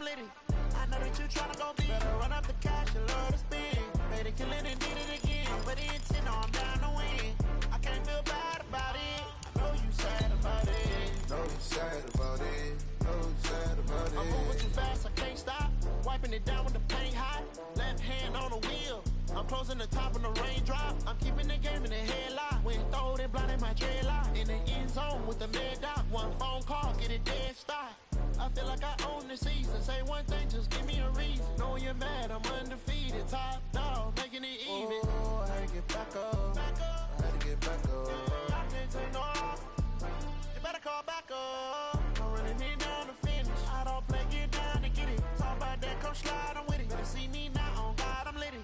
litty. I know that you tryna go big. Better run up the cash and love to spin. Made it, kill it, and did it again. But the intent, no, I'm down to win. I can't feel bad about it. I know you sad about it. Know you sad about it. Know you sad about it. I'm moving too fast, I can't stop. Wiping it down with the paint hot. Left hand on the wheel. I'm closing the top of the raindrop. I'm keeping the game in the headlock. When throwed and blinded my dreadlock. In the end zone with the mad dot. One phone call, get it dead stop. I feel like I own the season. Say one thing, just give me a reason. Knowing you're mad, I'm undefeated. Top dog, making it even. Oh, I had to get back up. Back up. I had to get back up. I can't take no off. You better call back up. I'm running it down to finish. I don't play, get down to get it. Talk about that, come slide, I'm with it. Better see me now, on God, I'm litty.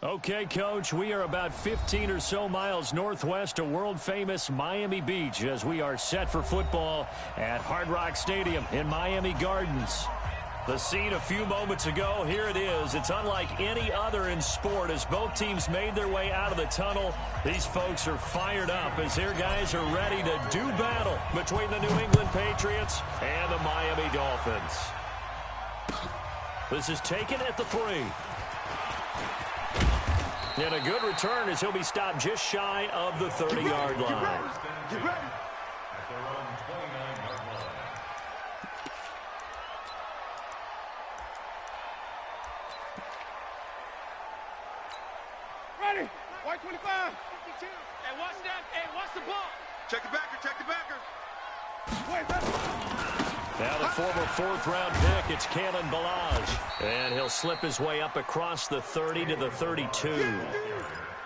Okay, Coach, we are about 15 or so miles northwest of world-famous Miami Beach as we are set for football at Hard Rock Stadium in Miami Gardens. The scene a few moments ago, here it is. It's unlike any other in sport as both teams made their way out of the tunnel. These folks are fired up as their guys are ready to do battle between the New England Patriots and the Miami Dolphins. This is taken at the 3. And a good return as he'll be stopped just shy of the 30-yard line. Get ready. Ready. White 25. 52. Hey, watch that. Hey, watch the ball. Check the backer. Check the backer. Wait, now the former 4th-round pick, it's Kalen Ballage. And he'll slip his way up across the 30 to the 32.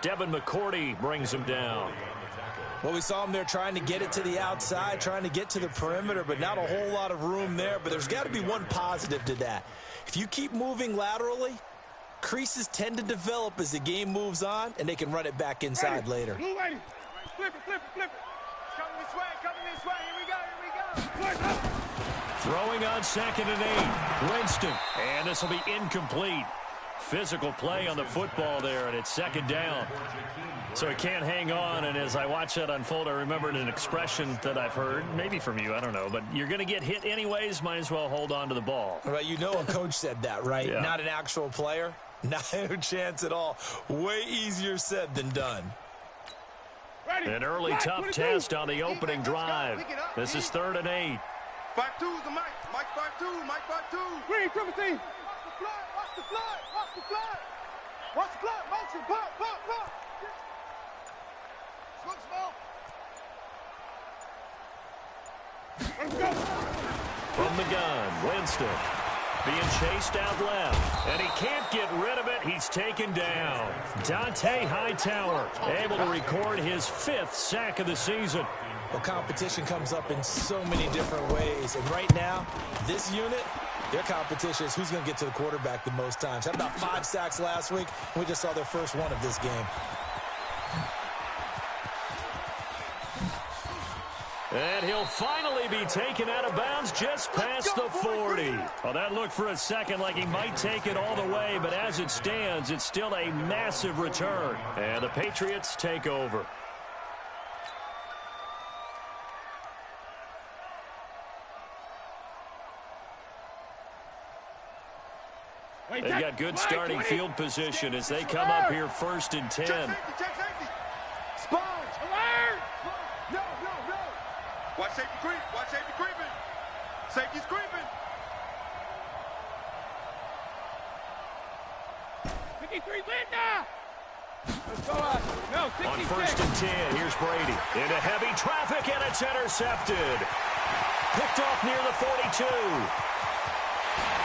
Devin McCourty brings him down. Well, we saw him there trying to get it to the outside, trying to get to the perimeter, but not a whole lot of room there. But there's got to be one positive to that. If you keep moving laterally, creases tend to develop as the game moves on, and they can run it back inside later. Blue lady. Flip it, flip it, flip it. It's coming this way, coming this way. Here we go, here we go. Throwing on 2nd and 8. Winston. And this will be incomplete. Physical play on the football there, and it's 2nd down. So he can't hang on, and as I watch that unfold, I remembered an expression that I've heard, maybe from you, I don't know, but you're going to get hit anyways, might as well hold on to the ball. Right, you know a coach said that, right? Yeah. Not an actual player. Not a chance at all. Way easier said than done. An early tough test on the opening drive. This is 3rd and 8. 5-2 is the Mike. Mike 5-2. Mike 5-2. Green, triple team. Watch the fly. Watch the fly. Watch the fly. Motion. Pop, pop, pop. Smoke, smoke. Let's go. From the gun, Winston. Being chased out left. And he can't get rid of it. He's taken down. Dante Hightower able to record his 5th sack of the season. Well, competition comes up in so many different ways. And right now, this unit, their competition is who's going to get to the quarterback the most times. Had about 5 sacks last week. We just saw their first one of this game. And he'll finally be taken out of bounds just past the 40. Well, that looked for a second like he might take it all the way, but as it stands, it's still a massive return. And the Patriots take over. They've got good starting field position as they come up here 1st and 10. Check safety. Sponge. Alert. No. Watch safety creep. Watch safety creeping. Safety's creeping. 53 Linda. Let's go out. No, 66. On 1st and 10, here's Brady. Into heavy traffic, and it's intercepted. Picked off near the 42.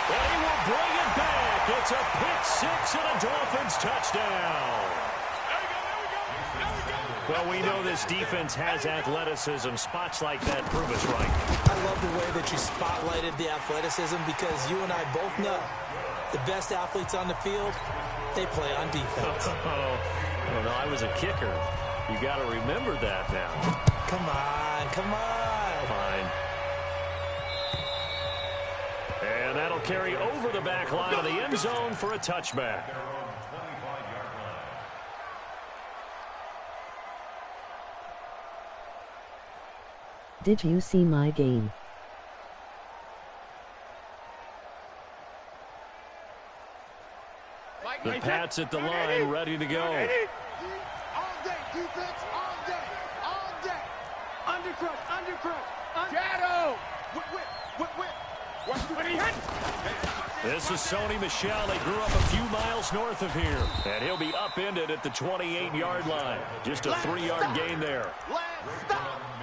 And he will bring it back. It's a pick 6 and a Dolphins touchdown. Well, we know this defense has athleticism. Spots like that prove us right. I love the way that you spotlighted the athleticism because you and I both know the best athletes on the field, they play on defense. Well, no, I was a kicker. You got to remember that now. Come on. Fine. And that'll carry over the back line of the end zone for a touchback. Did you see my game? The Pats at the line, ready to go. All day, defense, all day, all day. Undercrush. Shadow. Whip. This is Sony Michel. He grew up a few miles north of here. And he'll be upended at the 28-yard line. Just a 3-yard gain there.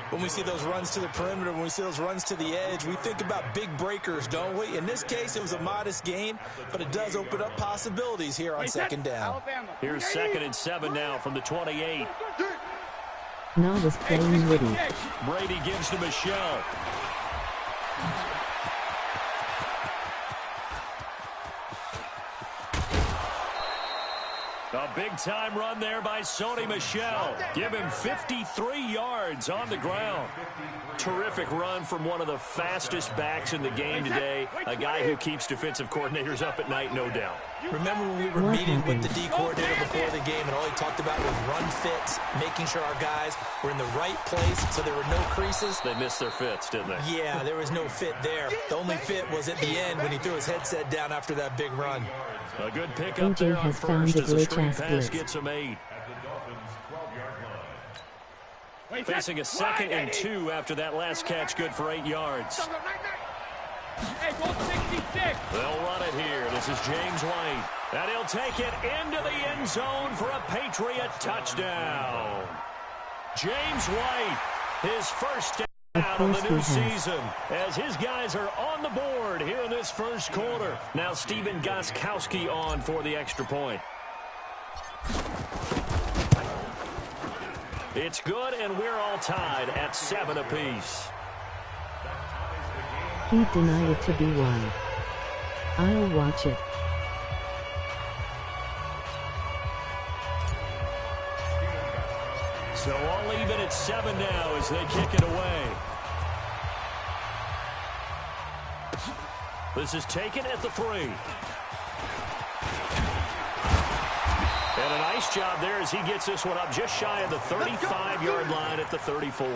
When we see those runs to the perimeter, when we see those runs to the edge, we think about big breakers, don't we? In this case, it was a modest gain, but it does open up possibilities here on second down. Here's 2nd and 7 now from the 28. Now was playing Woody. Brady gives to Michel. A big-time run there by Sony Michel. Give him 53 yards on the ground. Terrific run from one of the fastest backs in the game today. A guy who keeps defensive coordinators up at night, no doubt. Remember when we were meeting with the D coordinator before the game, and all he talked about was run fits, making sure our guys were in the right place so there were no creases? They missed their fits, didn't they? Yeah, there was no fit there. The only fit was at the end when he threw his headset down after that big run. A good pickup AJ there on has found first the as a screen glitch pass blitz. gets him 8. Facing a 2nd and 2 after that last catch, good for 8 yards. They'll run it here. This is James White. And he'll take it into the end zone for a Patriot touchdown. James White, his first down of the new season, as his guys are on the board here in this first quarter. Now Steven Gostkowski on for the extra point. It's good, and we're all tied at 7 apiece. He denied it to be one. I'll watch it. So all even at 7 now as they kick it away. This is taken at the 3. And a nice job there as he gets this one up just shy of the 35-yard line at the 34.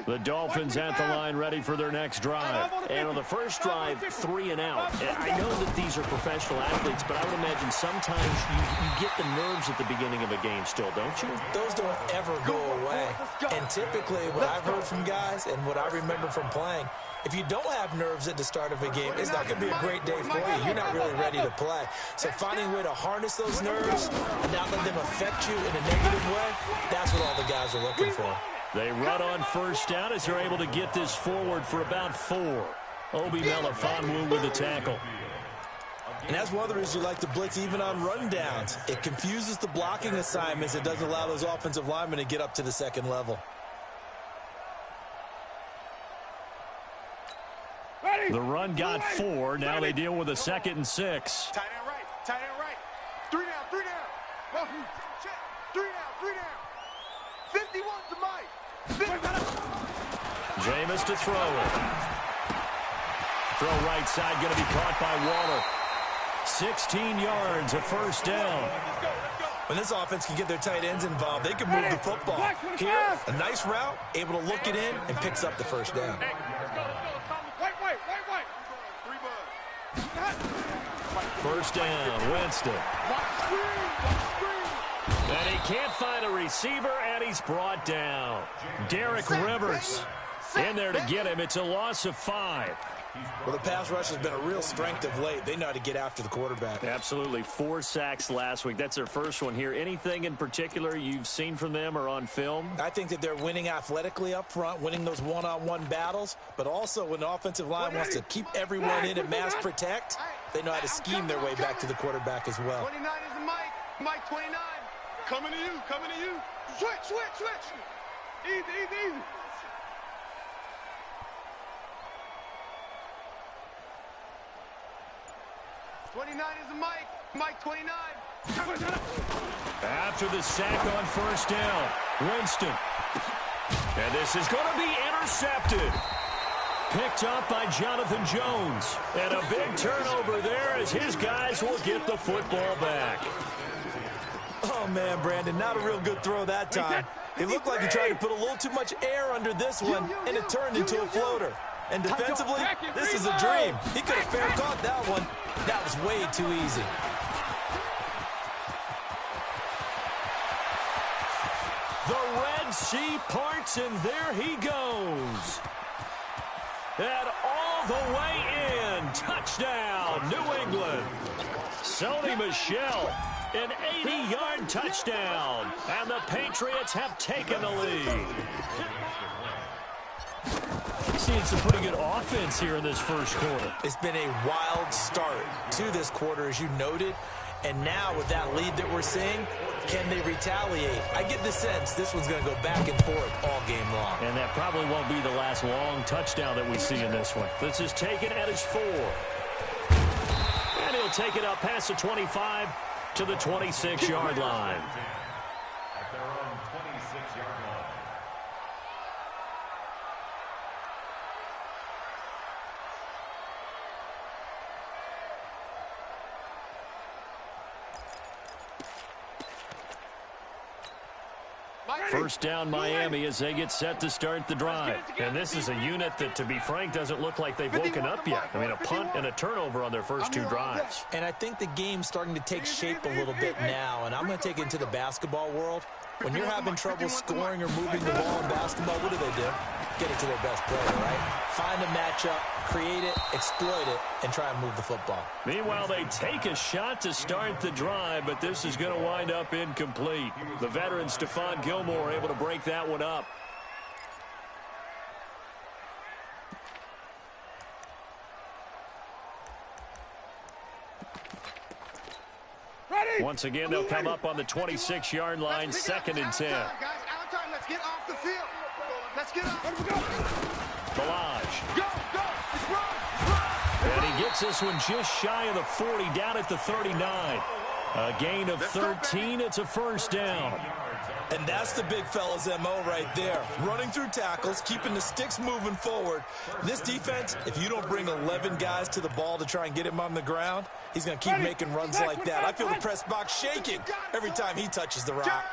The Dolphins at the line ready for their next drive. And on the first drive, 3 and out. I know that these are professional athletes, but I would imagine sometimes you get the nerves at the beginning of a game still, don't you? Those don't ever go away. And typically what I've heard from guys and what I remember from playing, if you don't have nerves at the start of a game, it's not going to be a great day for you. You're not really ready to play. So finding a way to harness those nerves and not let them affect you in a negative way, that's what all the guys are looking for. They run on first down as they're able to get this forward for about 4. Obi Melifonwu with the tackle. And that's one of the reasons you like to blitz even on rundowns. It confuses the blocking assignments. It doesn't allow those offensive linemen to get up to the second level. The run got 4. Now they deal with a 2nd and 6. Tight end right. Tight end right. 3 down. 3 down. 51 to Mike. Jameis to throw it. Throw right side, going to be caught by Waller. 16 yards, a first down. When this offense can get their tight ends involved, they can move the football. Here, a nice route, able to look it in, and picks up the first down. First down, Winston. And he can't find a receiver, and he's brought down. Derek Rivers in there to get him. It's a loss of 5. Well, the pass rush has been a real strength of late. They know how to get after the quarterback. Absolutely. 4 sacks last week. That's their first one here. Anything in particular you've seen from them or on film? I think that they're winning athletically up front, winning those one-on-one battles, but also when the offensive line wants to keep everyone in and mass protect, they know how to scheme their way back to the quarterback as well. 29 is the Mike. Mike 29. Coming to you. Coming to you. Switch. Easy. 29 is the Mike. Mike 29. After the sack on first down, Winston. And this is going to be intercepted. picked up by Jonathan Jones. And a big turnover there as his guys will get the football back. Oh, man, Brandon, not a real good throw that time. It looked like he tried to put a little too much air under this one, and it turned into a floater. And defensively, this is a dream. He could have fair caught that one. That was way too easy. The Red Sea parts, and there he goes. And all the way in. Touchdown, New England. Sony Michel, an 80-yard touchdown. And the Patriots have taken the lead. Seeing some pretty good offense here in this first quarter. It's been a wild start to this quarter, as you noted. And now with that lead that we're seeing, can they retaliate? I get the sense this one's going to go back and forth all game long. And that probably won't be the last long touchdown that we see in this one. This is taken at his 4. And he'll take it up past the 25 to the 26-yard line. At their own 26-yard line. First down, Miami, as they get set to start the drive. And this is a unit that, to be frank, doesn't look like they've woken up yet. I mean, a punt and a turnover on their first 2 drives. And I think the game's starting to take shape a little bit now, and I'm going to take it into the basketball world. When you're having trouble scoring or moving the ball in basketball, what do? Get it to their best player, right? Find a matchup, create it, exploit it, and try and move the football. Meanwhile, they take a shot to start the drive, but this is going to wind up incomplete. The veteran Stephon Gilmore able to break that one up. Once again, they'll come up on the 26-yard line, 2nd and 10. Let's get off the field. Let's get off. Balaj. Go. Let's run. And he gets this one just shy of the 40, down at the 39. A gain of 13. It's a first down. And that's the big fella's MO right there. Running through tackles, keeping the sticks moving forward. This defense, if you don't bring 11 guys to the ball to try and get him on the ground, he's going to keep making runs like that. I feel the press box shaking every time he touches the rock.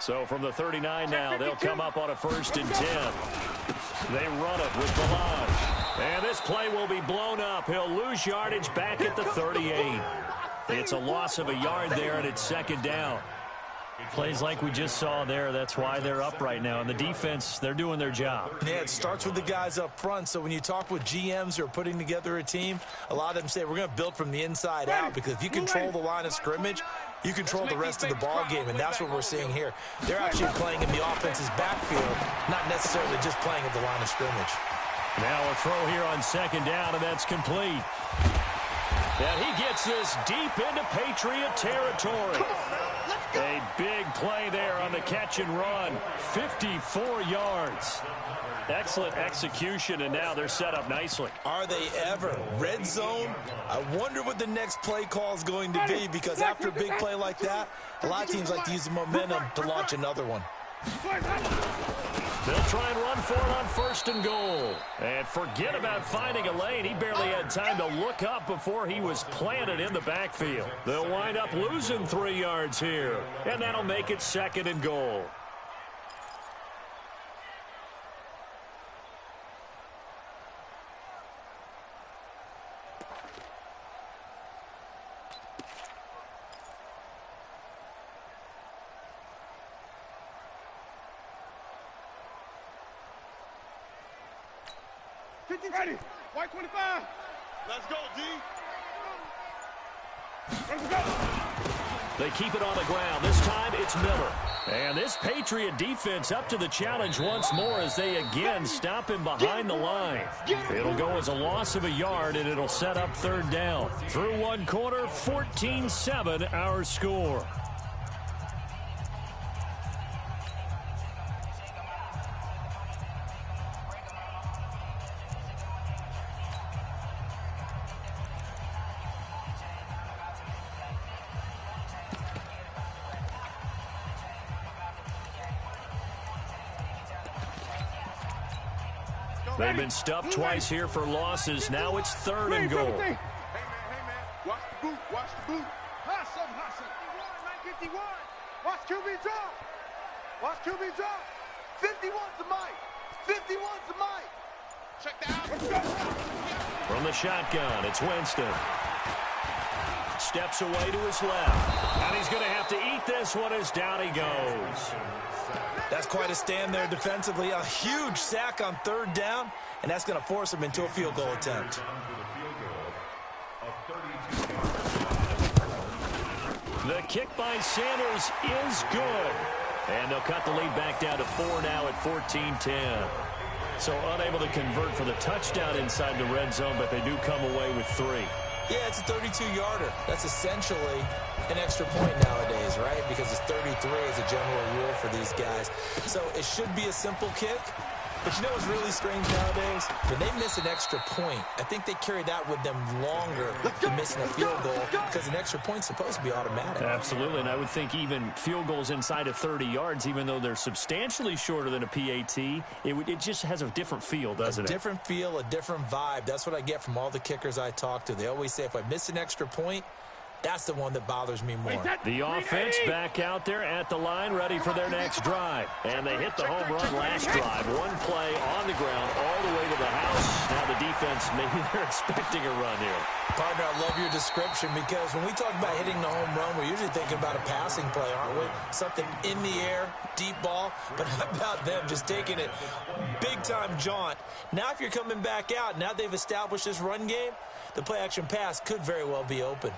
So from the 39 now, they'll come up on a 1st and 10. They run it with Balaj. And this play will be blown up. He'll lose yardage back at the 38. It's a loss of a yard there, and it's 2nd down. Plays like we just saw there, that's why they're up right now. And the defense, they're doing their job. Yeah, it starts with the guys up front. So when you talk with GMs who are putting together a team, a lot of them say we're going to build from the inside out, because if you control the line of scrimmage, you control the rest of the ball game, and that's what we're seeing here. They're actually playing in the offense's backfield, not necessarily just playing at the line of scrimmage. Now a throw here on 2nd down, and that's complete. And he gets this deep into Patriot territory. A big play there on the catch and run. 54 yards. Excellent execution, and now they're set up nicely. Are they ever? Red zone? I wonder what the next play call is going to be, because after a big play like that, a lot of teams like to use the momentum to launch another one. They'll try and run for it on 1st and goal. And forget about finding a lane. He barely had time to look up before he was planted in the backfield. They'll wind up losing 3 yards here. And that'll make it 2nd and goal. Ready. White 25. Let's go, D. Let's go. They keep it on the ground. This time it's Miller. And this Patriot defense up to the challenge once more as they again stop him behind the line. It'll go as a loss of a yard, and it'll set up 3rd down. Through 1 quarter, 14-7 our score. Go. They've been stuffed twice here for losses. Now it's 3rd and goal. Hey, man. Watch the boot. Watch the boot. Hustle. 951. Watch QB drop. Watch QB drop. 51's the mic. 51's the mic. Check that out. From the shotgun, it's Winston. Steps away to his left. And he's going to have to eat this one as down he goes. That's quite a stand there defensively. A huge sack on 3rd down, and that's going to force him into a field goal attempt. The kick by Sanders is good. And they'll cut the lead back down to 4 now at 14-10. So unable to convert for the touchdown inside the red zone, but they do come away with 3. Yeah, it's a 32-yarder. That's essentially an extra point nowadays, right? Because it's 33 as a general rule for these guys. So it should be a simple kick. But you know what's really strange nowadays? When they miss an extra point, I think they carry that with them longer than missing a field goal because an extra point's supposed to be automatic. Absolutely, and I would think even field goals inside of 30 yards, even though they're substantially shorter than a PAT, it just has a different feel, doesn't it? A different feel, a different vibe. That's what I get from all the kickers I talk to. They always say if I miss an extra point, that's the one that bothers me more. The offense back out there at the line, ready for their next drive. And they hit the home run last drive. One play on the ground all the way to the house. Now the defense, maybe they're expecting a run here. Partner, I love your description because when we talk about hitting the home run, we're usually thinking about a passing play, aren't we? Something in the air, deep ball. But how about them just taking it big-time jaunt? Now if you're coming back out, now they've established this run game, the play-action pass could very well be open.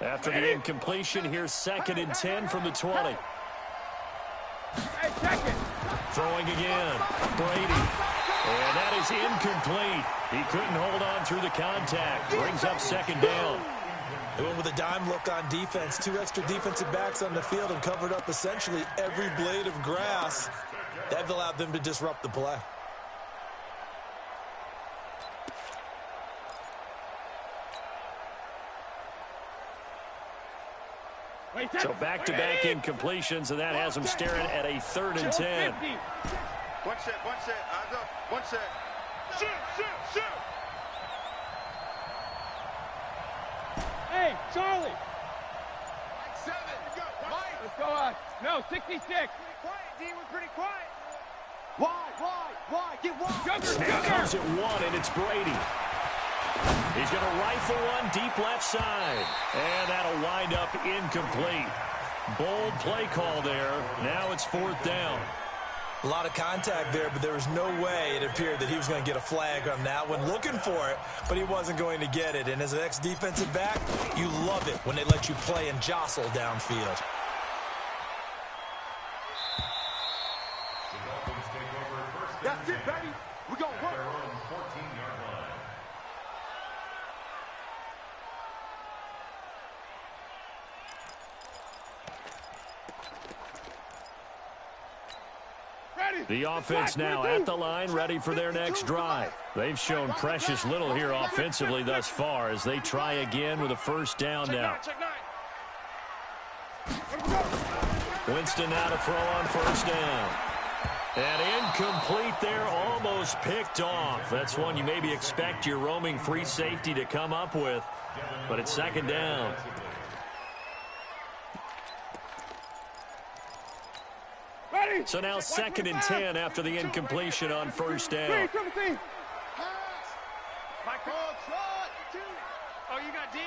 After the incompletion, here's 2nd and 10 from the 20. Hey, check it. Throwing again. Brady. And that is incomplete. He couldn't hold on through the contact. Brings up 2nd down. They went with a dime look on defense. 2 extra defensive backs on the field and covered up essentially every blade of grass. That allowed them to disrupt the play. So back-to-back incompletions, and that has them staring at a 3rd and 10. One set. Eyes up. One set. Shoot. Hey, Charlie. Mike 7. Mike. Let's go. No, 66. Pretty quiet, D. We're pretty quiet. Why? Get wide. Snap comes at 1, and it's Brady. He's going to rifle one deep left side. And that'll wind up incomplete. Bold play call there. Now it's 4th down. A lot of contact there, but there was no way it appeared that he was going to get a flag on that one. Looking for it, but he wasn't going to get it. And as an ex-defensive back, you love it when they let you play and jostle downfield. That's it, baby. We're going to work. The offense now at the line, ready for their next drive. They've shown precious little here offensively thus far as they try again with a 1st down now. Winston now to throw on 1st down. And incomplete there, almost picked off. That's one you maybe expect your roaming free safety to come up with, but it's 2nd down. So now 2nd and 10 after the incompletion on 1st down. Oh, you got D?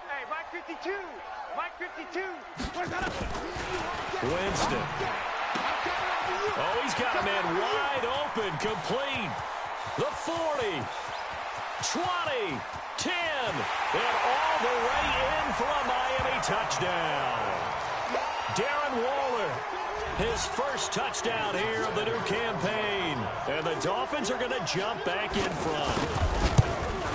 Hey, Mike 52. Mike 52. Winston. Oh, he's got a man wide open, complete. The 40, 20, 10, and all the way in for a Miami touchdown. Darren Waller, his first touchdown here of the new campaign. And the Dolphins are going to jump back in front.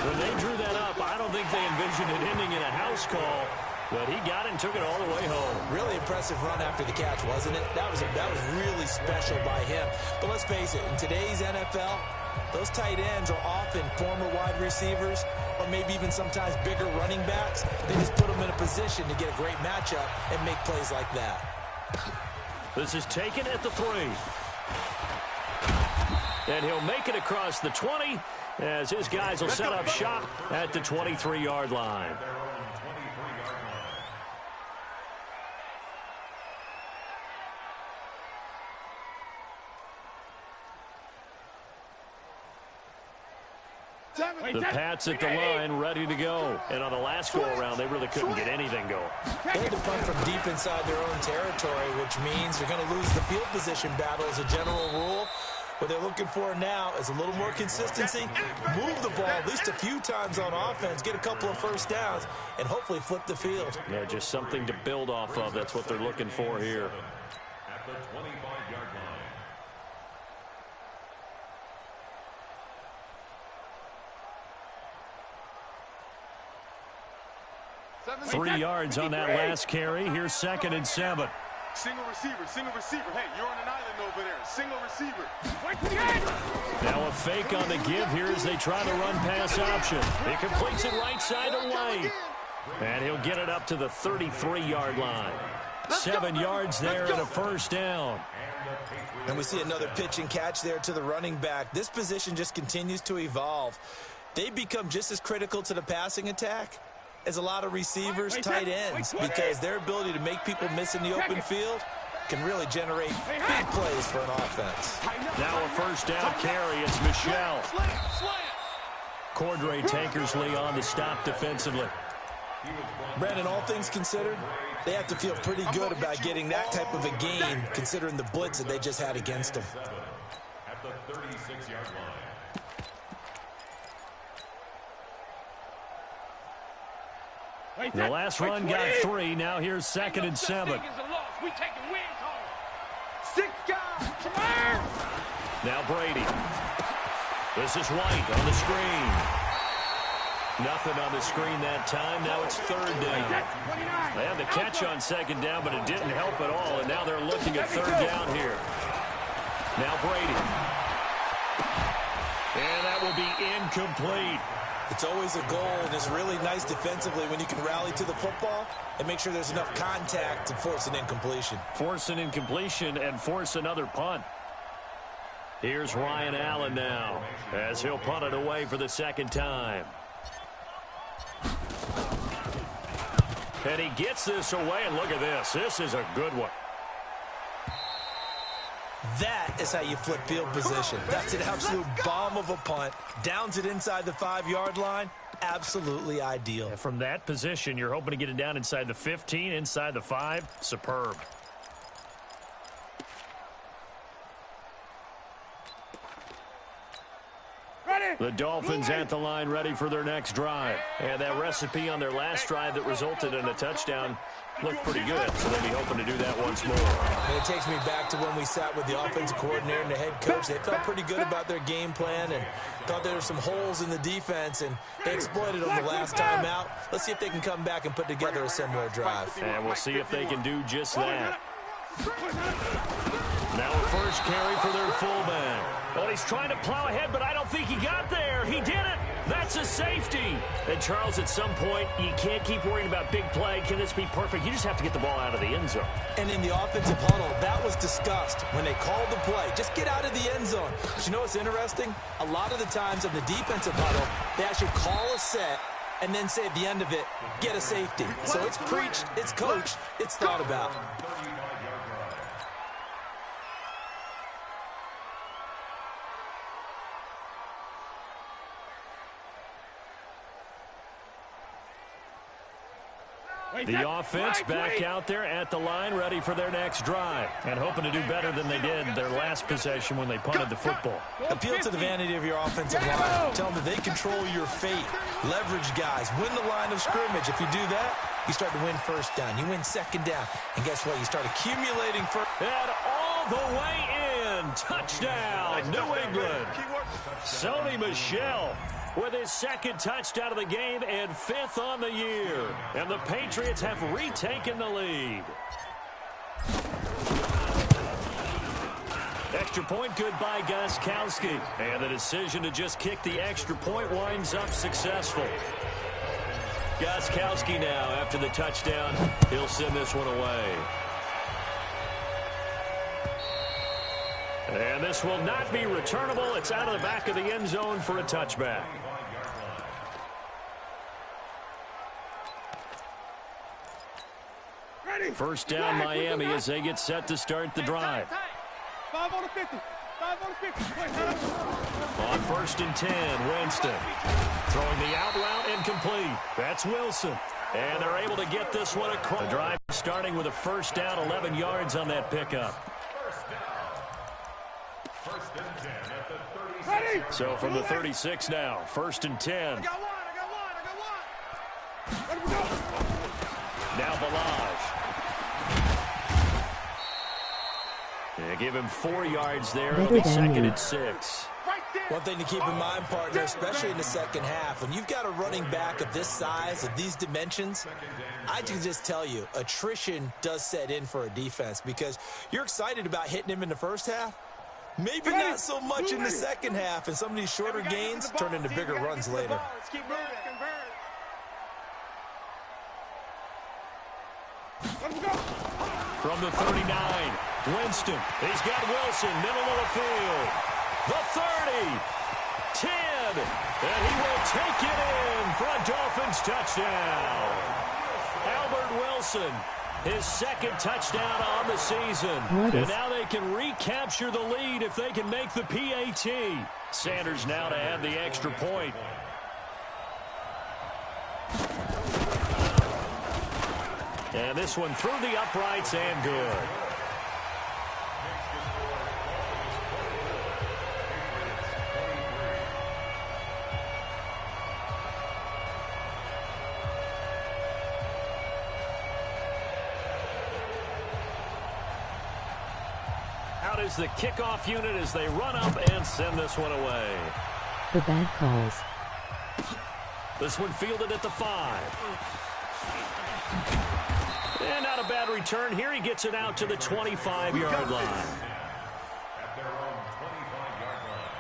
When they drew that up, I don't think they envisioned it ending in a house call. But he got it and took it all the way home. Really impressive run after the catch, wasn't it? That was really special by him. But let's face it, in today's NFL, those tight ends are often former wide receivers or maybe even sometimes bigger running backs. They just put them in a position to get a great matchup and make plays like that. This is taken at the 3. And he'll make it across the 20 as his guys will set up shop at the 23-yard line. The Pats at the line, ready to go. And on the last go-around, they really couldn't get anything going. They had to punt from deep inside their own territory, which means they're going to lose the field position battle as a general rule. What they're looking for now is a little more consistency, move the ball at least a few times on offense, get a couple of first downs, and hopefully flip the field. Yeah, just something to build off of. That's what they're looking for here. At the 25-yard line. 3 yards on that last carry. Here's 2nd and 7. Single receiver, single receiver. Hey, you're on an island over there. Single receiver. Now a fake on the give here as they try the run-pass option. He completes it right side away. And he'll get it up to the 33-yard line. 7 yards there and a first down. And we see another pitch and catch there to the running back. This position just continues to evolve. They become just as critical to the passing attack as a lot of receivers, tight ends, because their ability to make people miss in the open field can really generate big plays for an offense. Now a first down carry. It's Michel. Cordray Tankersley on the stop defensively. Brandon, all things considered, they have to feel pretty good about getting that type of a gain, considering the blitz that they just had against them. At the 36-yard line. The last run got 3. Now here's 2nd and 7. We taking wins home. 6 guys. Now Brady. This is White on the screen. Nothing on the screen that time. Now it's 3rd down. They had the catch on 2nd down, but it didn't help at all. And now they're looking at 3rd down here. Now Brady. And that will be incomplete. It's always a goal, and it's really nice defensively when you can rally to the football and make sure there's enough contact to force an incompletion. Force an incompletion and force another punt. Here's Ryan Allen now as he'll punt it away for the 2nd time. And he gets this away, and look at this. This is a good one. That is how you flip field position. That's an absolute bomb of a punt. Downs it inside the 5-yard line. Absolutely ideal. And from that position, you're hoping to get it down inside the 15, inside the 5. Superb. The Dolphins at the line, ready for their next drive. And that recipe on their last drive that resulted in a touchdown looked pretty good, so they'll be hoping to do that once more. And it takes me back to when we sat with the offensive coordinator and the head coach. They felt pretty good about their game plan and thought there were some holes in the defense, and they exploited them the last time out. Let's see if they can come back and put together a similar drive. And we'll see if they can do just that. Now a first carry for their fullback. Well, he's trying to plow ahead, but I don't think he got there. He did it. That's a safety. And, Charles, at some point, you can't keep worrying about big play. Can this be perfect? You just have to get the ball out of the end zone. And in the offensive huddle, that was discussed when they called the play. Just get out of the end zone. But you know what's interesting? A lot of the times in the defensive huddle, they actually call a set and then say at the end of it, get a safety. So it's preached, it's coached, it's thought about. The offense back out there at the line, ready for their next drive, and hoping to do better than they did their last possession when they punted the football. Appeal to the vanity of your offensive line. Tell them that they control your fate. Leverage guys. Win the line of scrimmage. If you do that, you start to win first down. You win 2nd down. And guess what? You start accumulating first. And all the way in. Touchdown, New England. Sony Michel with his 2nd touchdown of the game and 5th on the year. And the Patriots have retaken the lead. Extra point good by Gostkowski. And the decision to just kick the extra point winds up successful. Gostkowski now, after the touchdown, he'll send this one away. And this will not be returnable. It's out of the back of the end zone for a touchback. First down Miami as they get set to start the drive. 5 on the 50. 5 on the 50. On 1st and 10, Winston. Throwing the out route incomplete. That's Wilson. And they're able to get this one across. The drive starting with a first down, 11 yards on that pickup. First and 10 at the 36. So from the 36 now, 1st and 10. I got one. Let him go. Now Balaj. They give him 4 yards there. It'll be 2nd and 6. One thing to keep in mind, partner, especially in the second half, when you've got a running back of this size, of these dimensions, I can just tell you, attrition does set in for a defense because you're excited about hitting him in the first half. Maybe not so much in the second half, and some of these shorter gains turn into bigger runs later. Let's keep moving. Let him go. From the 39, Winston. He's got Wilson, middle of the field. The 30, 10, and he will take it in for a Dolphins touchdown. Albert Wilson, his 2nd touchdown on the season. And now they can recapture the lead if they can make the PAT. Sanders now to add the extra point. And this one through the uprights and good. Out is the kickoff unit as they run up and send this one away. The bad calls. This one fielded at the 5. And not a bad return. Here he gets it out to the 25-yard line. At their own 25-yard line.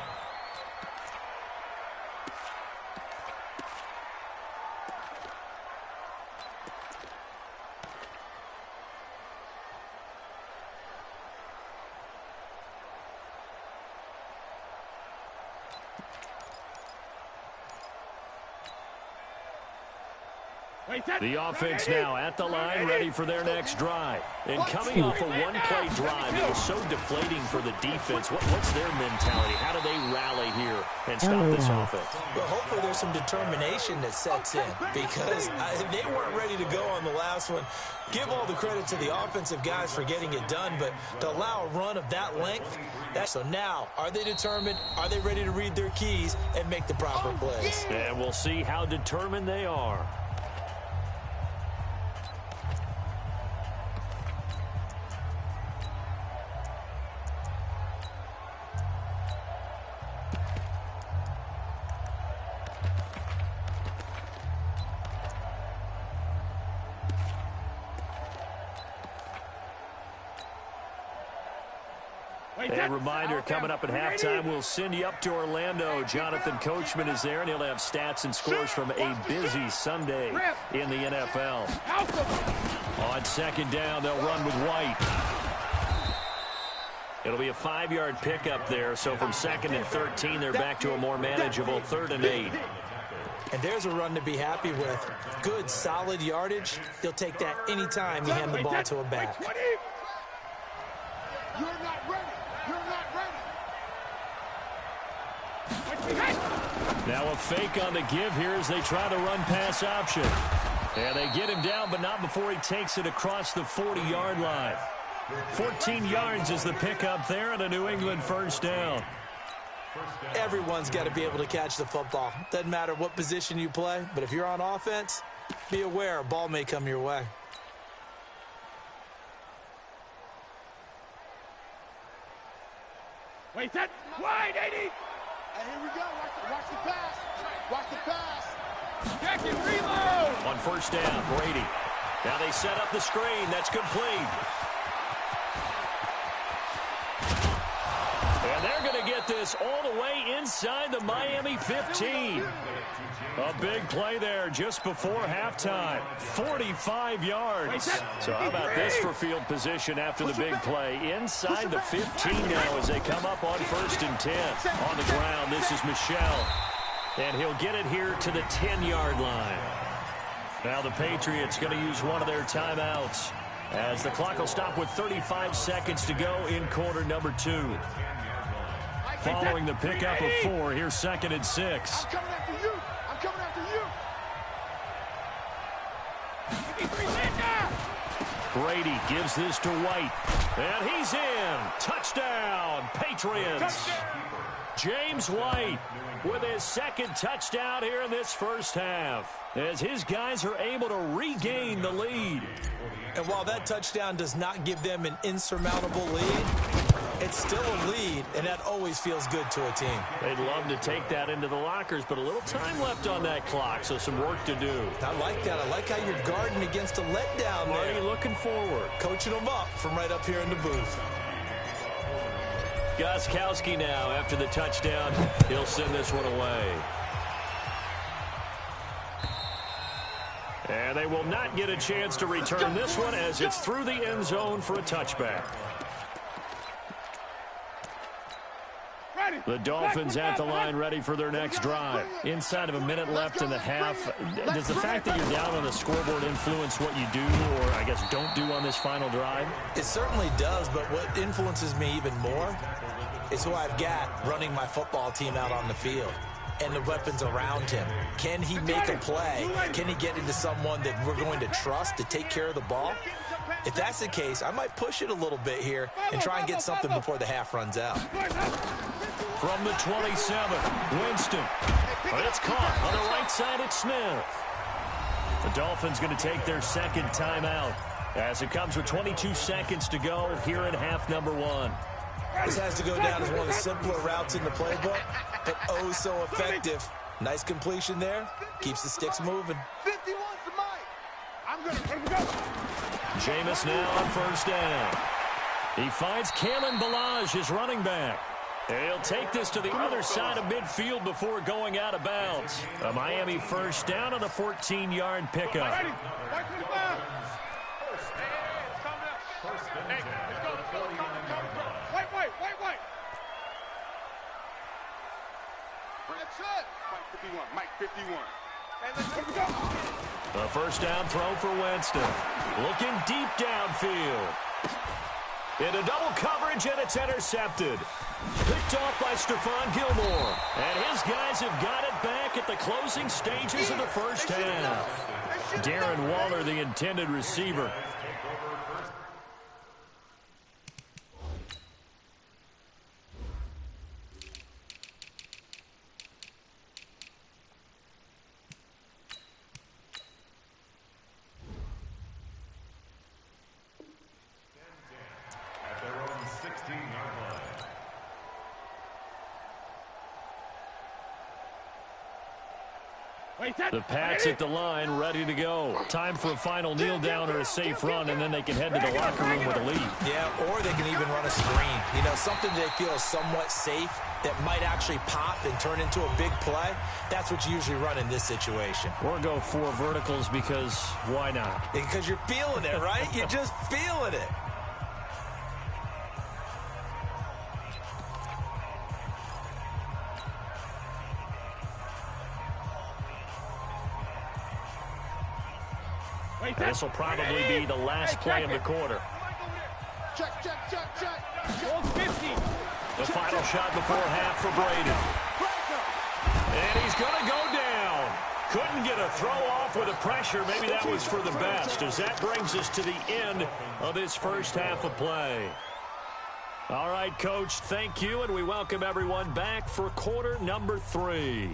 The offense now at the line, ready for their next drive. And coming off a one-play drive, it was so deflating for the defense. What's their mentality? How do they rally here and stop this offense? Well, hopefully there's some determination that sets in because they weren't ready to go on the last one. Give all the credit to the offensive guys for getting it done, but to allow a run of that length, so now, are they determined? Are they ready to read their keys and make the proper plays? And we'll see how determined they are. A reminder, coming up at halftime, we'll send you up to Orlando. Jonathan Coachman is there, and he'll have stats and scores from a busy Sunday in the NFL. On 2nd down, they'll run with White. It'll be a 5-yard pickup there, so from 2nd and 13, they're back to a more manageable 3rd and 8. And there's a run to be happy with. Good, solid yardage. They'll take that anytime you hand the ball to a back. You're not ready. Now a fake on the give here as they try the run-pass option. And they get him down, but not before he takes it across the 40-yard line. 14 yards is the pickup there and a New England first down. Everyone's got to be able to catch the football. Doesn't matter what position you play, but if you're on offense, be aware a ball may come your way. Wait, that wide, 80. Hey, here we go. Watch the pass. Watch the pass. Jack and reload. On 1st down, Brady. Now they set up the screen. That's complete. And they're going to get this all the way inside the Miami 15. A big play there just before halftime. 45 yards. So how about this for field position after the big play? Inside the 15 now as they come up on 1st and 10. On the ground, this is Michel. And he'll get it here to the 10-yard line. Now the Patriots going to use one of their timeouts as the clock will stop with 35 seconds to go in quarter number 2. Following the pickup of 4, here's 2nd and 6. I'm coming after you. I'm coming after you. Brady gives this to White. And he's in. Touchdown, Patriots. James White with his 2nd touchdown here in this first half, as his guys are able to regain the lead. And while that touchdown does not give them an insurmountable lead, it's still a lead, and that always feels good to a team. They'd love to take that into the lockers, but a little time left on that clock, so some work to do. I like that. I like how you're guarding against a letdown there. Already looking forward. Coaching them up from right up here in the booth. Gostkowski now after the touchdown. He'll send this one away. And they will not get a chance to return this one as it's through the end zone for a touchback. The Dolphins at the line ready for their next drive. Inside of a minute left in the half. Does the fact that you're down on the scoreboard influence what you do, or I guess don't do on this final drive? It certainly does, but what influences me even more is who I've got running my football team out on the field and the weapons around him. Can he make a play? Can he get into someone that we're going to trust to take care of the ball? If that's the case, I might push it a little bit here and try and get something before the half runs out. From the 27, Winston. But it's caught on the right side at Smith. The Dolphins going to take their 2nd timeout as it comes with 22 seconds to go here in half number 1. This has to go down as one of the simpler routes in the playbook, but oh so effective. Nice completion there. Keeps the sticks moving. 51's the mic. I'm going to go. Jameis now on 1st down. He finds Kalen Ballage, his running back. He'll take this to the other side of midfield before going out of bounds. A Miami 1st down on a 14-yard pickup. Ready? White 25. Hey, let's go. White. That's it. Mike 51. And let's go. A 1st down throw for Winston. Looking deep downfield. Into double coverage, and it's intercepted. Picked off by Stephon Gilmore. And his guys have got it back at the closing stages of the first half. Darren Waller, the intended receiver. The Pats at the line, ready to go. Time for a final kneel down or a safe run, and then they can head to the locker room with a lead. Yeah, or they can even run a screen. You know, something they feel is somewhat safe that might actually pop and turn into a big play. That's what you usually run in this situation. Or go 4 verticals because why not? Because you're feeling it, right? You're just feeling it. This will probably be the last play of the quarter. Check. 50. The final shot before half for Brady. And he's going to go down. Couldn't get a throw off with the pressure. Maybe that was for the best, as that brings us to the end of this first half of play. All right, Coach, thank you, and we welcome everyone back for quarter number 3.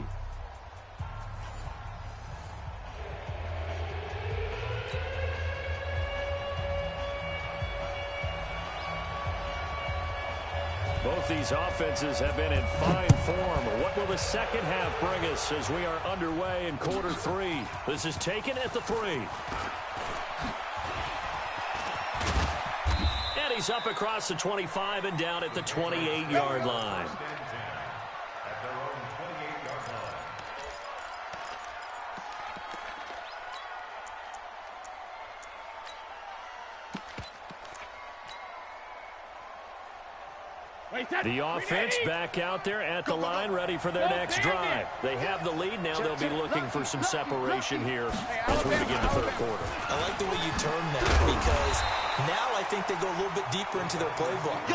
Both these offenses have been in fine form. What will the second half bring us as we are underway in quarter 3? This is taken at the 3. And he's up across the 25 and down at the 28-yard line. The offense back out there at the line, ready for their next drive. They have the lead. Now they'll be looking for some separation here as we begin the third quarter. I like the way you turn that because now I think they go a little bit deeper into their playbook.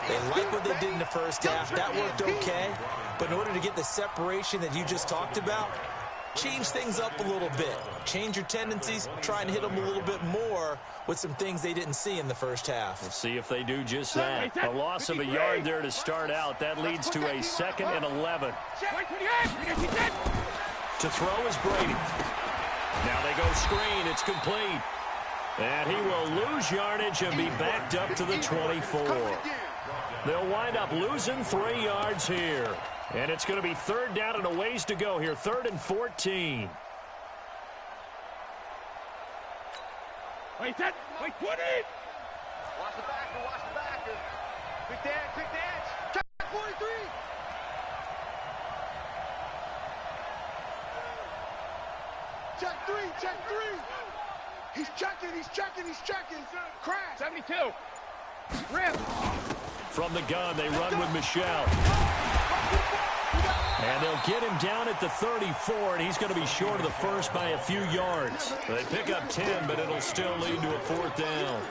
They like what they did in the first half. That worked okay. But in order to get the separation that you just talked about, change things up a little bit. Change your tendencies. Try and hit them a little bit more with some things they didn't see in the first half. We'll see if they do just that. A loss of a yard there to start out. That leads to a 2nd and 11. To throw is Brady. Now they go screen. It's complete. And he will lose yardage and be backed up to the 24. They'll wind up losing 3 yards here. And it's going to be 3rd down and a ways to go here. 3rd and 14. Wait, 20! Watch the backer, watch the backer. Quick dance. Check 43! Check 3! He's checking. Crash! 72! Rip! From the gun, they run with Michelle. And they'll get him down at the 34, and he's going to be short of the first by a few yards. They pick up 10, but it'll still lead to a 4th down.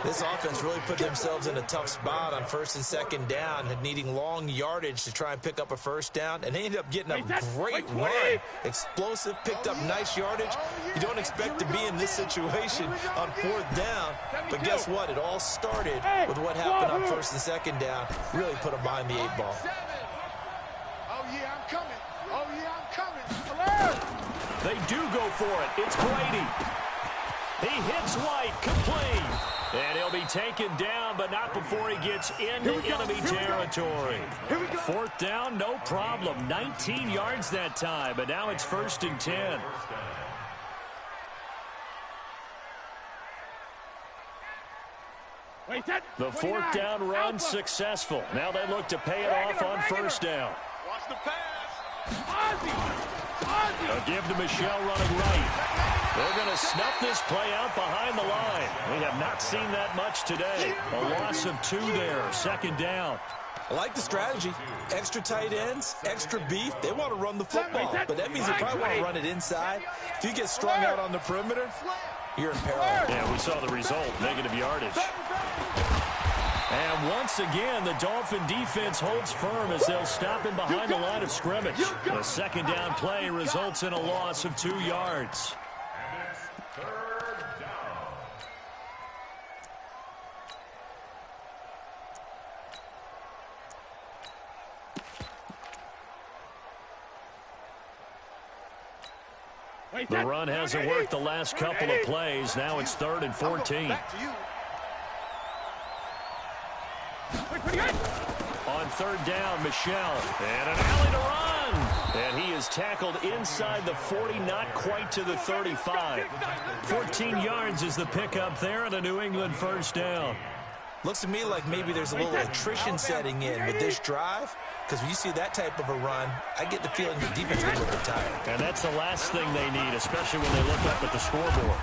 This offense really put themselves in a tough spot on 1st and 2nd down, needing long yardage to try and pick up a 1st down, and they ended up getting a great run. Explosive, picked up nice yardage. You don't expect to be in this situation on 4th down, but guess what? It all started with what happened on 1st and 2nd down. Really put them behind the 8 ball. Oh, yeah, I'm coming. Alert! They do go for it. It's Brady. He hits White, complete. And he'll be taken down, but not before he gets into enemy territory. 4th down, no problem. 19 yards that time, but now it's 1st and 10. The 4th down run successful. Now they look to pay it off on 1st down. Watch the pass. A give to Michelle running right. They're going to snuff this play out behind the line. We have not seen that much today. A loss of 2 there. 2nd down. I like the strategy. Extra tight ends, extra beef. They want to run the football, but that means they probably want to run it inside. If you get strung out on the perimeter, you're in peril. Yeah, we saw the result. Negative yardage. And once again, the Dolphin defense holds firm as they'll stop him behind the line of scrimmage. The 2nd down play results in a loss of 2 yards. The run hasn't worked the last couple of plays. Now it's 3rd and 14. On 3rd down, Michelle. And an alley to run. And he is tackled inside the 40, not quite to the 35. 14 yards is the pickup there and a New England 1st down. Looks to me like maybe there's a little attrition setting in with this drive, because when you see that type of a run, I get the feeling the defense is a little bit tired. And that's the last thing they need, especially when they look up at the scoreboard.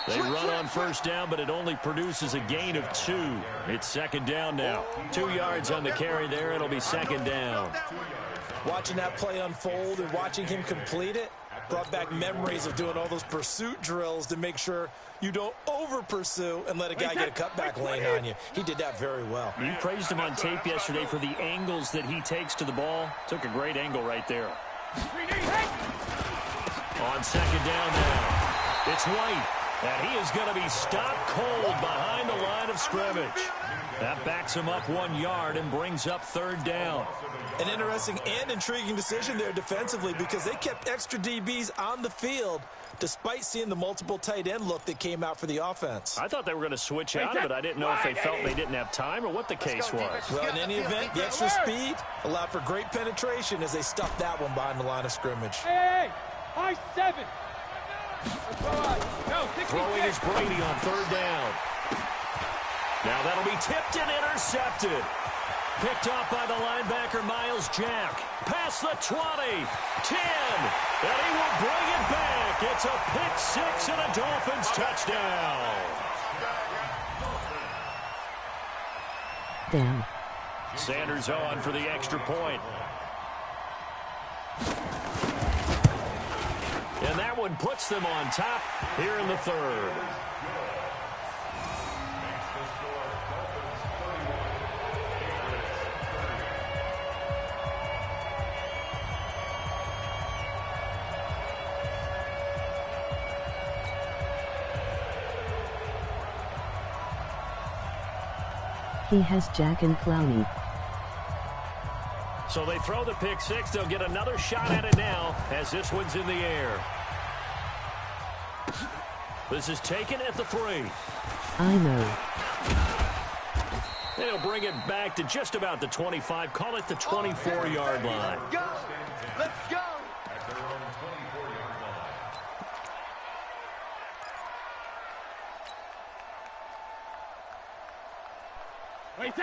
They run on 1st down, but it only produces a gain of 2. It's 2nd down now. 2 yards on the carry there. It'll be 2nd down. Watching that play unfold and watching him complete it brought back memories of doing all those pursuit drills to make sure you don't over-pursue and let a guy get a cutback lane on you. He did that very well. You praised him on tape yesterday for the angles that he takes to the ball. Took a great angle right there. On 2nd down now, it's White. And he is going to be stopped cold behind the line of scrimmage. That backs him up 1 yard and brings up 3rd down. An interesting and intriguing decision there defensively because they kept extra DBs on the field despite seeing the multiple tight end look that came out for the offense. I thought they were going to switch out of it. I didn't know if they felt they didn't have time or what the case was. Well, in any event, the extra speed allowed for great penetration as they stuffed that one behind the line of scrimmage. Hey, high 7. Throwing is Brady on 3rd down. Now that'll be tipped and intercepted. Picked off by the linebacker, Miles Jack. Past the 20, 10, and he will bring it back. It's a pick 6 and a Dolphins touchdown. Down. Sanders on for the extra point. And that one puts them on top here in the third. He has Jack and Clowney. So they throw the pick six. They'll get another shot at it now as this one's in the air. This is taken at the 3. I know. They'll bring it back to just about the 25. Call it the 24-yard line. Let's go. Let's go. At their own 24-yard line.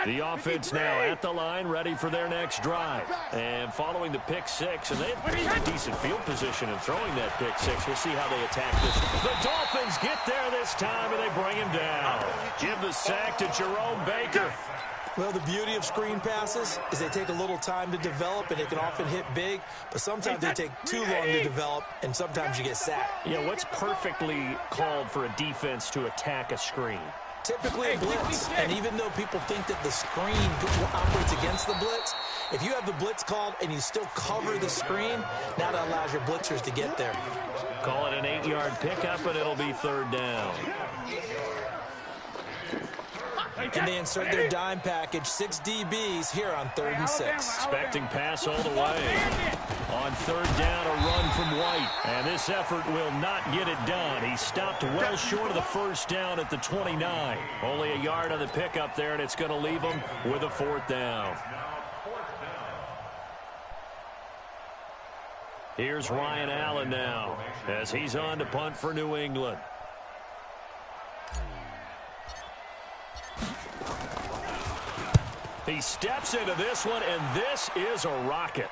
The offense now at the line, ready for their next drive. And following the pick six, and they have pretty decent field position in throwing that pick six. We'll see how they attack this. The Dolphins get there this time, and they bring him down. Give the sack to Jerome Baker. Well, the beauty of screen passes is they take a little time to develop, and they can often hit big, but sometimes they take too long to develop, and sometimes you get sacked. Yeah, what's perfectly called for a defense to attack a screen? Typically a blitz, and even though people think that the screen operates against the blitz, if you have the blitz called and you still cover the screen, now that allows your blitzers to get there. Call it an 8-yard pickup, and it'll be third down. And they insert their dime package, 6 DBs here on 3rd and 6. Expecting pass all the way. On third down, a run from White. And this effort will not get it done. He stopped well short of the first down at the 29. Only a yard on the pickup there, and it's going to leave him with a 4th down. Here's Ryan Allen now as he's on to punt for New England. He steps into this one, and this is a rocket.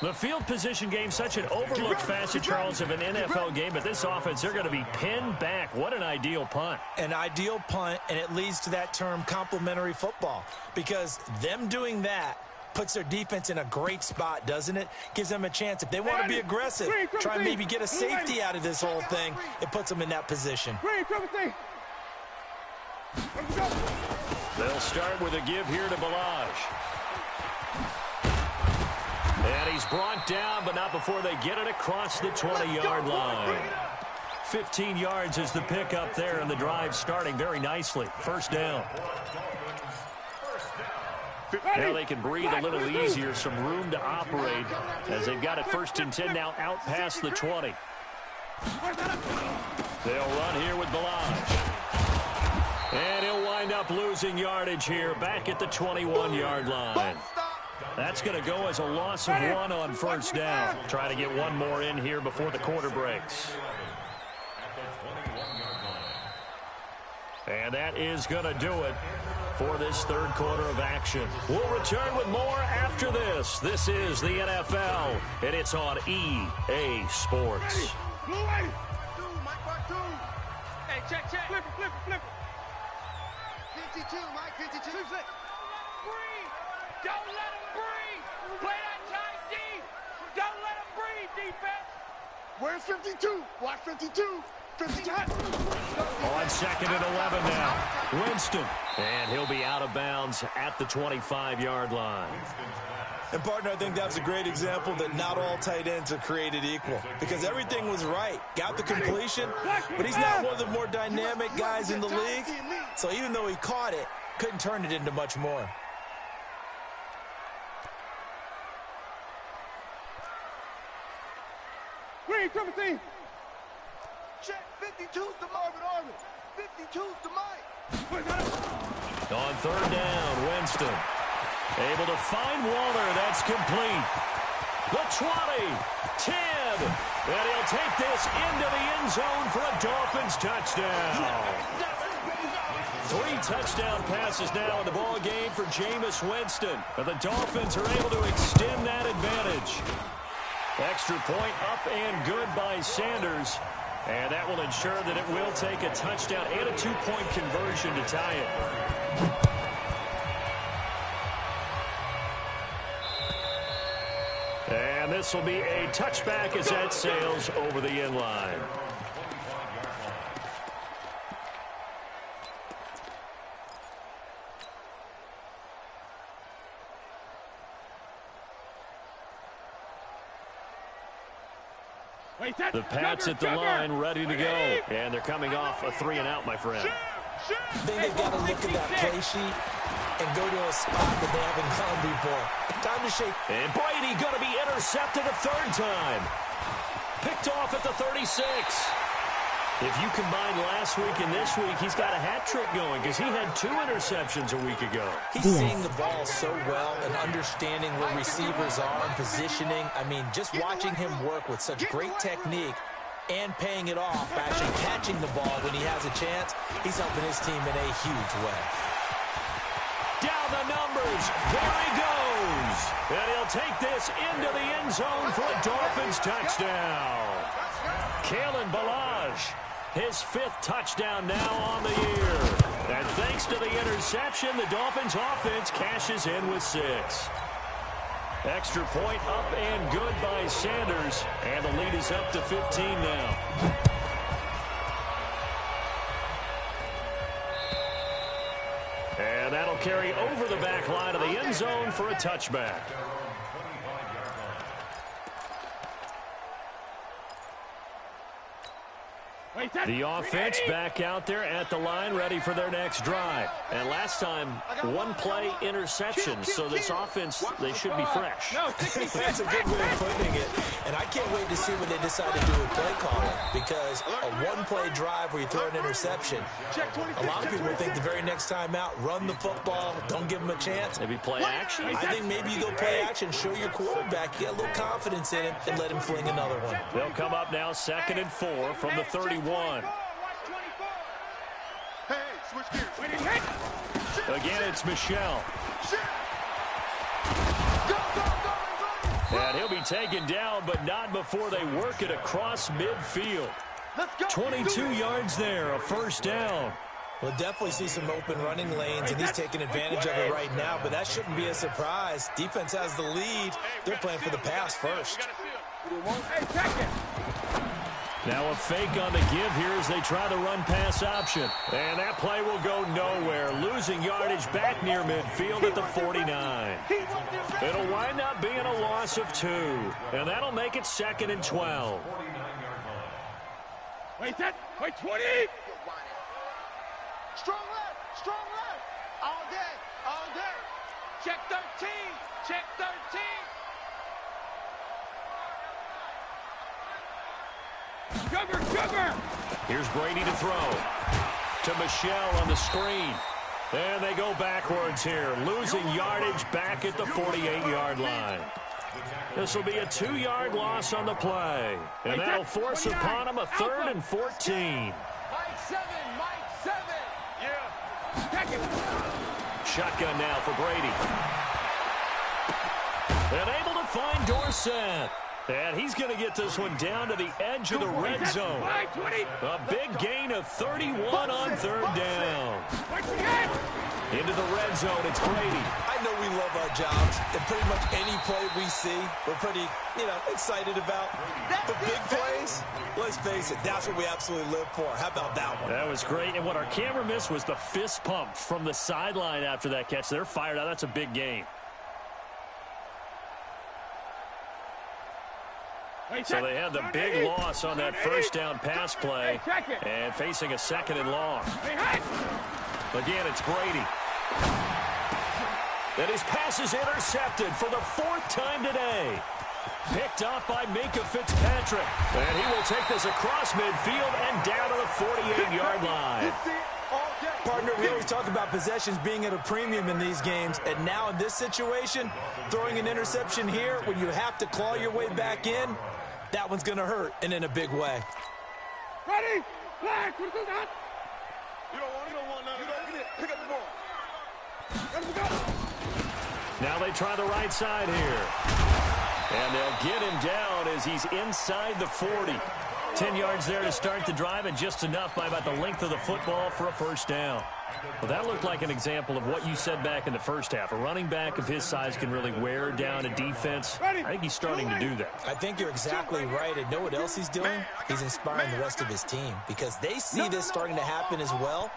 The field position game, such an overlooked facet, Charles, of an NFL game, but this offense, they're going to be pinned back. What an ideal punt. An ideal punt, and it leads to that term complementary football, because them doing that puts their defense in a great spot, doesn't it? Gives them a chance. If they want to be aggressive, try and maybe get a safety out of this whole thing, it puts them in that position. They'll start with a give here to Balaj. And he's brought down, but not before they get it across the 20-yard line. 15 yards is the pickup there, and the drive starting very nicely. First down. Now they can breathe a little easier, some room to operate as they've got it 1st and 10 now out past the 20. They'll run here with Balaj. And he'll wind up losing yardage here back at the 21-yard line. That's going to go as a loss of 1 on first down. Try to get one more in here before the quarter breaks. And that is going to do it for this third quarter of action. We'll return with more after this. This is the NFL, and it's on EA Sports. Hey, check. Flip it. 52, Mike, 52. Breathe. Don't let him breathe. Play that tight D. Don't let him breathe, defense. Where's 52? Watch 52. 52. On 2nd and 11 now. Winston. And he'll be out of bounds at the 25-yard line. And, partner, I think that's a great example that not all tight ends are created equal, because everything was right. Got the completion, but he's not one of the more dynamic guys in the league. So even though he caught it, couldn't turn it into much more. Green, 17. Check, 52's to Marvin Armin. 52's to Mike. On third down, Winston. Able to find Waller. That's complete. The 20, 10, and he'll take this into the end zone for a Dolphins touchdown. 3 touchdown passes now in the ball game for Jameis Winston. And the Dolphins are able to extend that advantage. Extra point up and good by Sanders. And that will ensure that it will take a touchdown and a 2-point conversion to tie it. This will be a touchback as that sails over the end line. The Pats at the line, ready to go. And they're coming off a 3-and-out, my friend. I think they've got to look at that play sheet and go to a spot that they haven't gone before. Time to shake. And Brady going to be intercepted a third time. Picked off at the 36. If you combine last week and this week, he's got a hat trick going because he had 2 interceptions a week ago. He's seeing the ball so well and understanding where receivers are and positioning. I mean, just watching him work with such great technique and paying it off, actually catching the ball when he has a chance, he's helping his team in a huge way. Down the numbers. There he goes. And he'll take this into the end zone for a Dolphins touchdown. Kalen Ballage, his 5th touchdown now on the year. And thanks to the interception, the Dolphins offense cashes in with 6. Extra point up and good by Sanders. And the lead is up to 15 now. And that'll carry over the back line of the end zone for a touchback. The offense back out there at the line, ready for their next drive. And last time, 1-play interception. So this offense, they should be fresh. That's a good way of putting it. And I can't wait to see what they decide to do with play calling. Because a 1-play drive where you throw an interception, a lot of people think the very next time out, run the football, don't give them a chance. Maybe play action? I think maybe you go play action, show your quarterback, get a little confidence in him, and let him fling another one. They'll come up now 2nd and 4 from the 31. Hey, switch gears. Again, it's Michelle. And he'll be taken down, but not before they work it across midfield. 22 yards there, a first down. We'll definitely see some open running lanes, and he's taking advantage of it right now, but that shouldn't be a surprise. Defense has the lead. They're playing for the pass first. Now a fake on the give here as they try the run-pass option. And that play will go nowhere. Losing yardage back near midfield at the 49. It'll wind up being a loss of 2. And that'll make it 2nd and 12. Wait 20. Strong left. All day. Check 13. Check 13. Sugar. Here's Brady to throw. To Michelle on the screen. And they go backwards here. Losing yardage back at the 48-yard line. This will be a 2-yard loss on the play. And that'll force upon them a 3rd and 14. Mike 7. Yeah. Shotgun now for Brady. And able to find Dorsett. And he's going to get this one down to the edge of the red zone. A big gain of 31 on 3rd down. Into the red zone, it's Brady. I know we love our jobs, and pretty much any play we see, we're pretty, excited about. But big plays, let's face it, that's what we absolutely live for. How about that one? That was great, and what our camera missed was the fist pump from the sideline after that catch. They're fired out. That's a big gain. So they had the big loss on that first down pass play and facing a 2nd and long. Again, it's Brady. And his pass is intercepted for the 4th time today. Picked off by Minkah Fitzpatrick. And he will take this across midfield and down to the 48-yard line. Partner, we always talk about possessions being at a premium in these games, and now in this situation, throwing an interception here when you have to claw your way back in, that one's going to hurt, and in a big way. Ready? Flag. What is that? You don't want none. You don't get it. Pick up the ball. Now they try the right side here. And they'll get him down as he's inside the 40. 10 yards there to start the drive, and just enough by about the length of the football for a first down. Well, that looked like an example of what you said back in the first half. A running back of his size can really wear down a defense. I think he's starting to do that. I think you're exactly right. And know what else he's doing? He's inspiring the rest of his team because they see this starting to happen as well.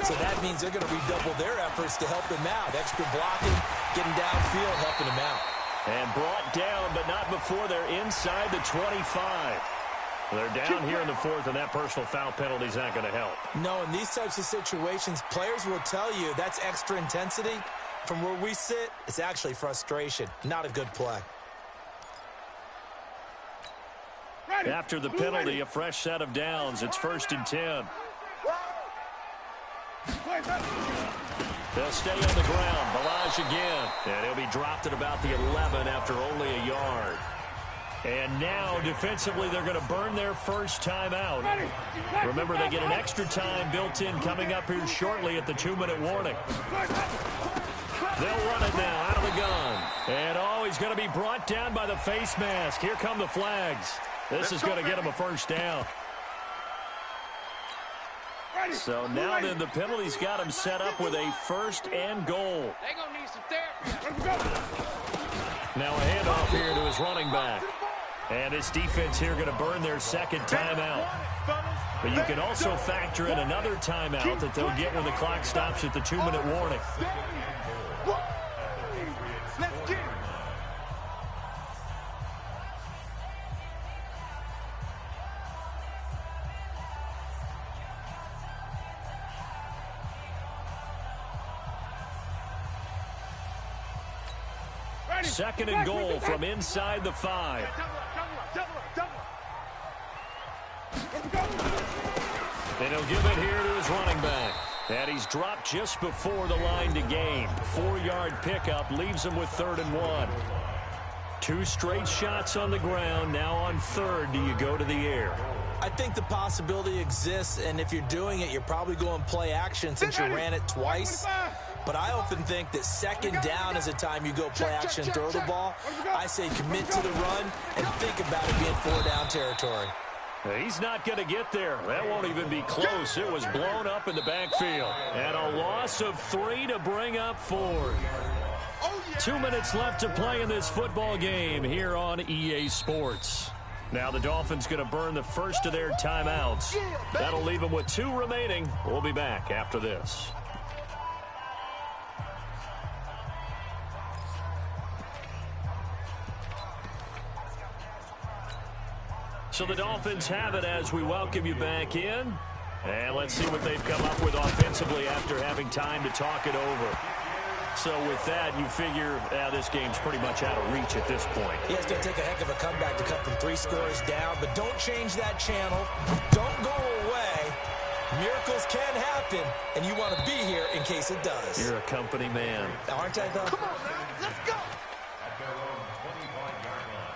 So that means they're going to redouble their efforts to help him out. Extra blocking, getting downfield, helping him out. And brought down, but not before they're inside the 25. They're down here in the fourth, and that personal foul penalty is not going to help. No, in these types of situations, players will tell you that's extra intensity. From where we sit, it's actually frustration. Not a good play. After the penalty, a fresh set of downs. It's 1st and 10. They'll stay on the ground. Balaj again. And he'll be dropped at about the 11 after only a yard. And now, defensively, they're going to burn their first timeout. Remember, they get an extra time built in coming up here shortly at the 2-minute warning. They'll run it now out of the gun. And, oh, he's going to be brought down by the face mask. Here come the flags. This is going to get him a first down. So now then, the penalty's got him set up with a 1st and goal. They're going to need some therapy. Now a handoff here to his running back. And this defense here going to burn their second timeout. But you can also factor in another timeout that they'll get when the clock stops at the 2-minute warning. Let's get it. Second and goal from inside the 5. And he'll give it here to his running back. And he's dropped just before the line to gain. 4-yard pickup leaves him with 3rd and 1. 2 straight shots on the ground. Now on 3rd, do you go to the air? I think the possibility exists, and if you're doing it, you're probably going play action since you ran it twice. But I often think that 2nd down is a time you go play action and throw the ball. I say commit to the run and think about it being 4-down territory. He's not going to get there. That won't even be close. It was blown up in the backfield. And a loss of 3 to bring up 4. 2 minutes left to play in this football game here on EA Sports. Now the Dolphins going to burn the first of their timeouts. That'll leave them with 2 remaining. We'll be back after this. So the Dolphins have it as we welcome you back in. And let's see what they've come up with offensively after having time to talk it over. So with that, you figure this game's pretty much out of reach at this point. Yeah, it's going to take a heck of a comeback to cut from 3 scores down. But don't change that channel. Don't go away. Miracles can happen, and you want to be here in case it does. You're a company man. Aren't I, though? Come on, man. Let's go. At their own 25-yard line.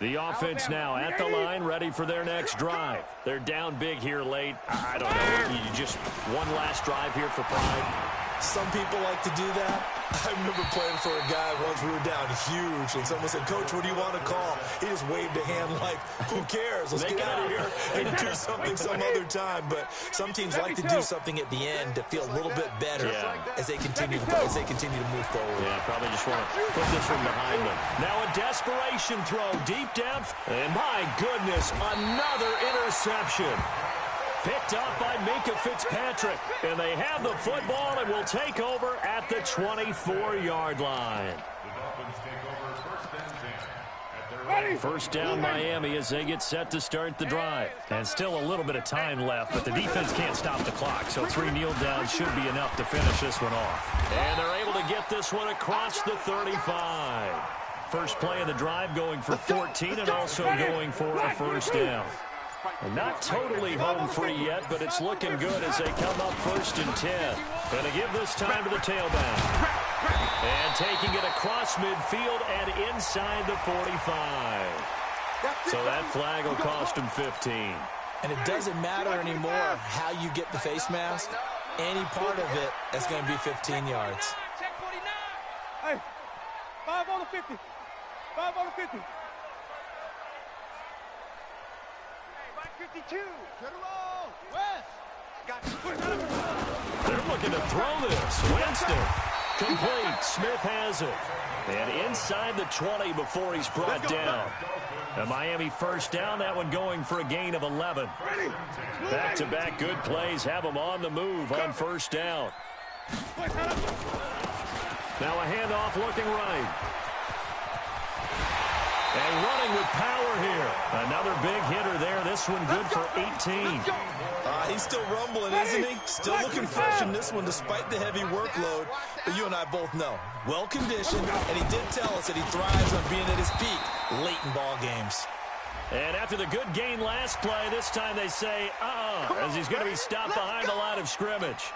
The offense now at the line, ready for their next drive. They're down big here late. I don't know. You just one last drive here for pride. Some people like to do that. I remember playing for a guy once we were down huge, and someone said, "Coach, what do you want to call?" He just waved a hand like, "Who cares? Let's get out of here and do something some other time." But some teams like to do something at the end to feel a little bit better as they continue to move forward. Yeah, probably just want to put this one behind them. Now a desperation throw deep down, and my goodness, another interception. Picked up by Minkah Fitzpatrick. And they have the football and will take over at the 24-yard line. The Dolphins take over 1st and 10 at their own. First down Miami as they get set to start the drive. And still a little bit of time left, but the defense can't stop the clock. So 3 kneel downs should be enough to finish this one off. And they're able to get this one across the 35. First play of the drive going for 14 and also going for a first down. Not totally home free yet, but it's looking good as they come up 1st and 10. Going to give this time to the tailback. And taking it across midfield and inside the 45. So that flag will cost him 15. And it doesn't matter anymore how you get the face mask. Any part of it is going to be 15 yards. Check 49. Hey, 5 on the 50. 5 on the 50. Hey, Mike 52. To the roll. West. They're looking to throw this. Winston. Complete. Smith has it. And inside the 20 before he's brought down. A Miami first down, that one going for a gain of 11. Back-to-back good plays have them on the move on first down. Now a handoff looking right. And running with power here. Another big hitter there. This one good for 18. He's still rumbling, isn't he? Still looking fresh in this one despite the heavy workload. But you and I both know, well-conditioned, and he did tell us that he thrives on being at his peak late in ball games. And after the good gain last play, this time they say, as he's going to be stopped behind the line of scrimmage.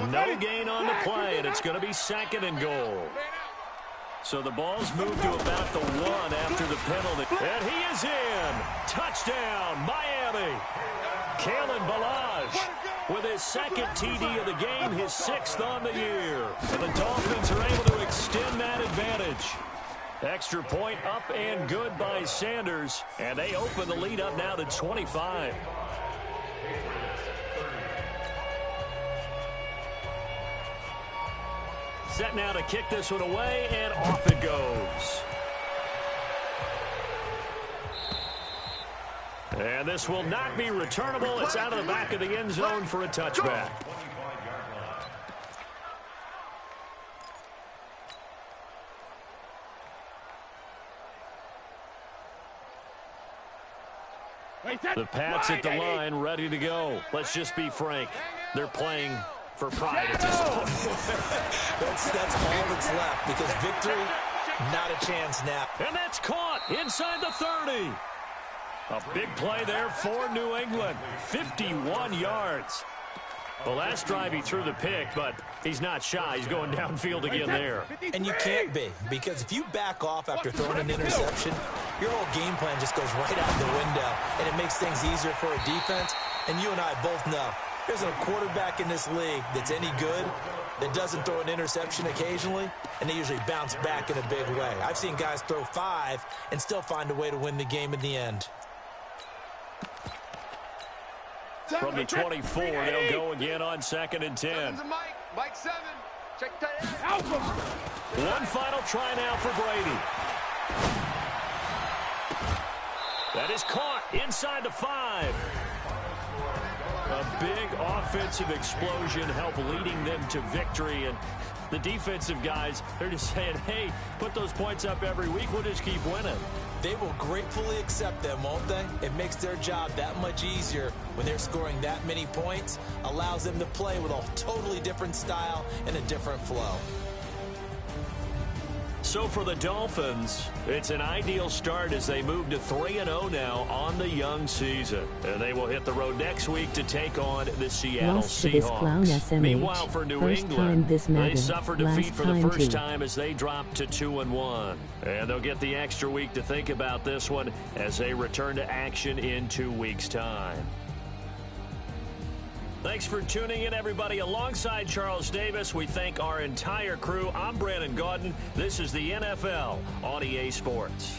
No gain on the play, and it's going to be 2nd and goal. So the ball's moved to about the 1 after the penalty. And he is in. Touchdown, Miami. Kalen Ballage with his 2nd TD of the game, his 6th on the year. And the Dolphins are able to extend that advantage. Extra point up and good by Sanders. And they open the lead up now to 25. Set now to kick this one away, and off it goes. And this will not be returnable. It's out of the back of the end zone for a touchback. The Pats at the line, ready to go. Let's just be frank. They're playing for pride at this point. that's all that's left, because victory, not a chance now. And that's caught inside the 30. A big play there for New England. 51 yards. The last drive he threw the pick, but he's not shy. He's going downfield again there. And you can't be, because if you back off after throwing an interception, your whole game plan just goes right out the window, and it makes things easier for a defense. And you and I both know, there's a quarterback in this league that's any good that doesn't throw an interception occasionally, and they usually bounce back in a big way. I've seen guys throw 5 and still find a way to win the game in the end. From the 24, they'll go again on 2nd and 10. Mike 7. Check that out. One final try now for Brady. That is caught inside the 5. A big offensive explosion helped leading them to victory. And the defensive guys, they're just saying, hey, put those points up every week. We'll just keep winning. They will gratefully accept them, won't they? It makes their job that much easier when they're scoring that many points. Allows them to play with a totally different style and a different flow. So for the Dolphins, it's an ideal start as they move to 3-0 now on the young season. And they will hit the road next week to take on the Seattle Seahawks. Meanwhile, for New England, they suffered defeat for the first time as they dropped to 2-1. And they'll get the extra week to think about this one as they return to action in 2 weeks' time. Thanks for tuning in, everybody. Alongside Charles Davis, we thank our entire crew. I'm Brandon Gaudin. This is the NFL on EA Sports.